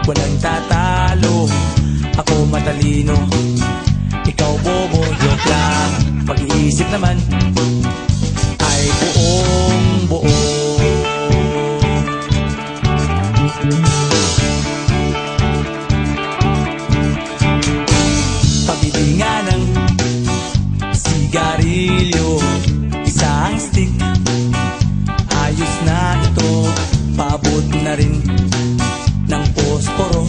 Walang tatalo, ako matalino, ikaw bobo, joke lang. Pag-iisip naman ay buong buo. Pabili nga ng sigarilyo, isang stick, ayos na ito, paabot na rin ng posporo.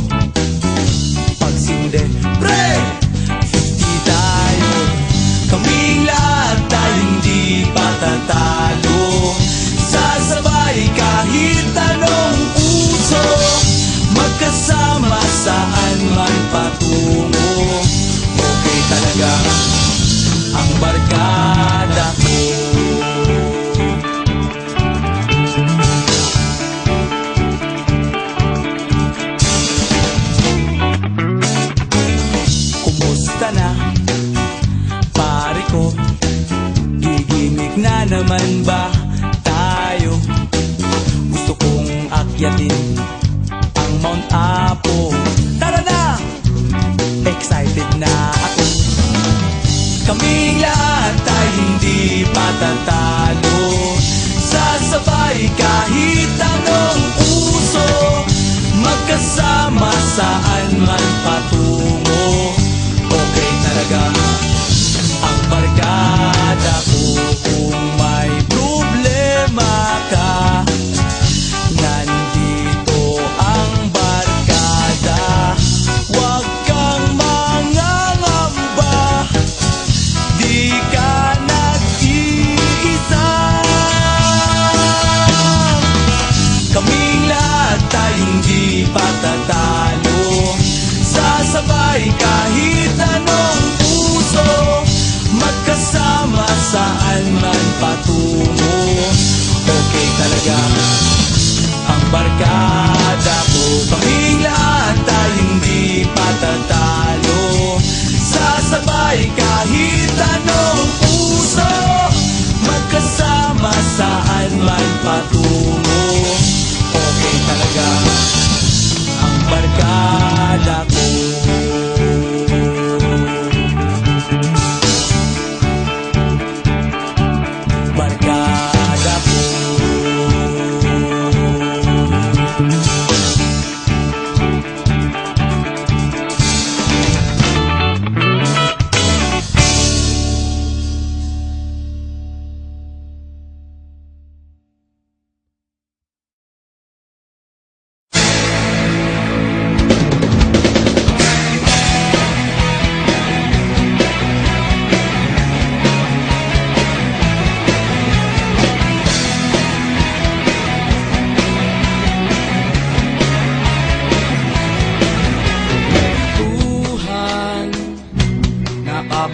Pagsinde, pre! 50 tayo, kaming lahat tayo hindi patatalo. Sasabay kahit anong uso, magkasama saan man patungo. Okay talaga ang barkada ko. Na naman ba tayo? Gusto kong akyatin ang Mount Apo. Tara na! Excited na ako. Kaming lahat ay hindi patatalo. Sasabay kahit anong uso, magkasama saan man patungo. Okay talaga ang barkada ko. Kung may problema ka, nandito ang barkada. Huwag kang mangangamba, di ka nag-iisa. Kaming lahat ay hindi patatalo. Sasabay kahit anong puso, magkasama saan man patungo. Okay talaga ang barkada ko. Kaming lahat ay hindi patatalo. Sasabay kahit anong puso, magkasama saan man patungo. Okay talaga ang barkada ko.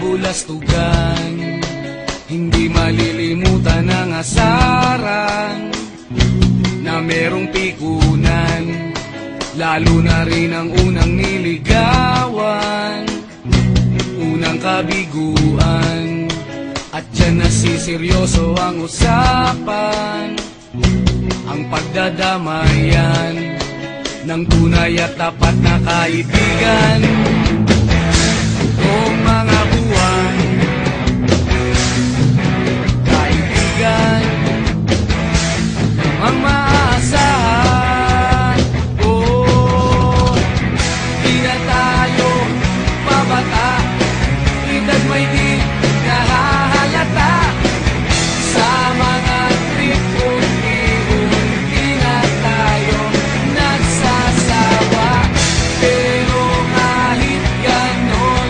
Bulastugan, hindi malilimutan ang asaran na merong pikunan, lalo na rin ang unang niligawan, unang kabiguan, at dyan nasiseryoso ang usapan, ang pagdadamayan ng tunay at tapat na kaibigan. Kung mga buwan, kaibigan, ang maasahan. Oh, di na tayo mabata, edad mo'y di nahahalata. Sa mga trip unti-unti na tayo nagsasawa. Pero kahit ganon,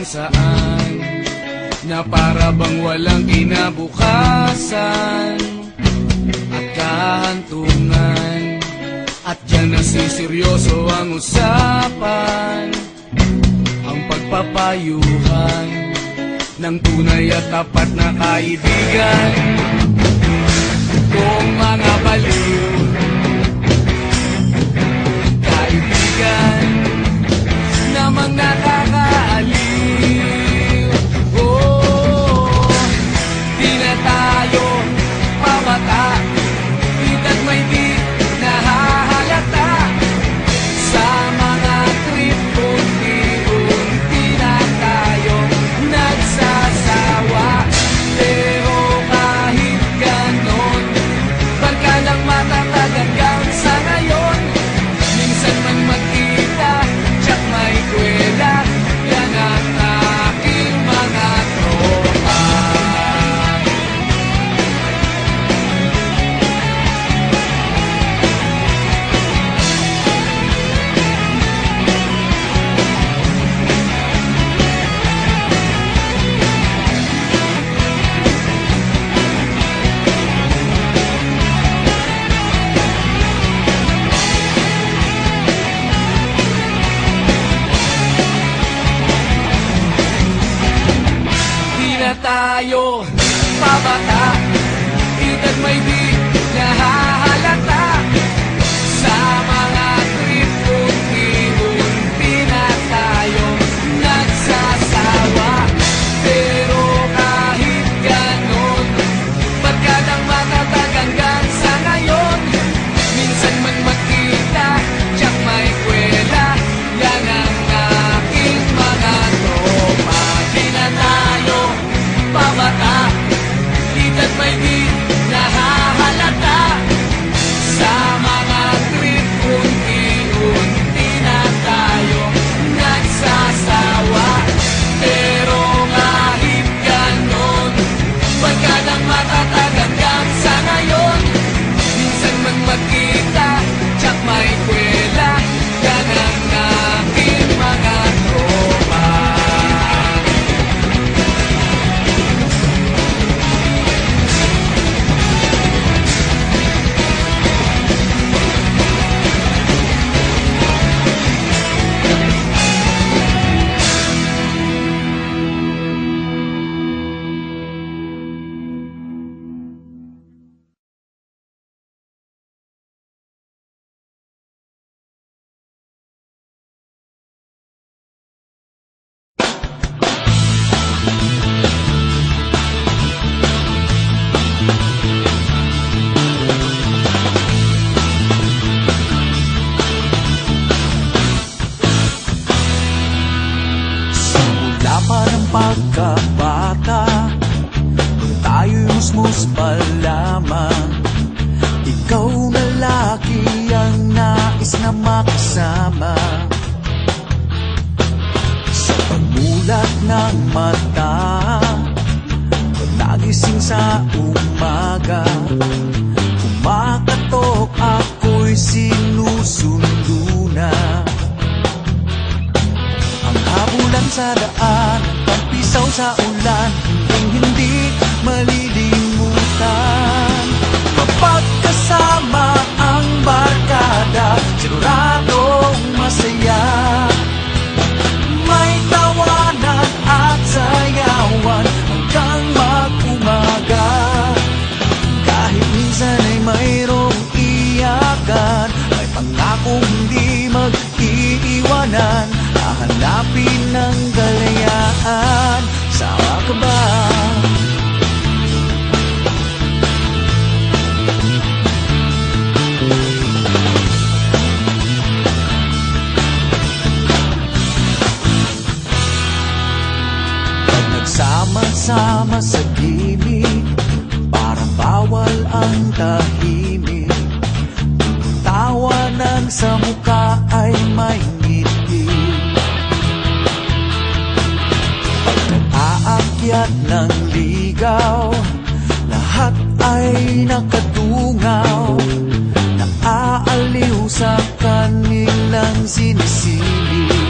saan na para bang walang kinabukasan at kahantungan. At dyan nasiseryoso ang usapan, ang pagpapayuhan ng tunay at tapat na kaibigan. Kung mga baliw kaibigan namang nakakaaliw, oh, di na tayo pabata, edad may di nahahalata. Sa mga trip unti-unti na tayo nagsasawa. Pero kahit ganon, barkadang matatag hanggang sa ngayon. Minsan man magkita, tsak may kwela, yan ang aking mga tropa. Di na tayo pabata, edad may di nahahalata. Sa mga trip unti-unti na tayo nagsasawa. Pero kahit ganon, barkadang matatag hanggang sa ngayon. Minsan man magkita, tsak may kwela, yan ang aking mga tropa. Di na tayo pabata, edad may di nahahalata. Sa mga trip unti-unti na tayo nagsasawa. Pero kahit ganon, barkadang matatag hanggang sa ngayon. Minsan man magkita, tsak may kwela, yan ang aking mga tropa. Simula pa ng pagkabata, tayo'y musmus pa lamang. Ikaw na lagi ang nais na makasama. Sa pagmulat ng mata, pag nagising sa umaga, kumakatok ako'y sinusundo na. Ang habulan sa daan, pagpisaw sa ulan, hindi malilimutan. Kapag kasama ang barkada, siguradong masaya. May tawanan at sayawan hanggang mag-umaga. Kahit minsan ay mayroong iyakan, may pangakong hindi mag-iiwanan. Hahanapin ng kalayaan, sama ka ba? Pag nagsama-sama sa gimmick, parang bawal ang tahimik. Tawanan sa mukha ay may ngiti. Pag nag-aakyat ng ligaw, lahat ay nakadungaw. Naaaliw sa kanilang sinisili.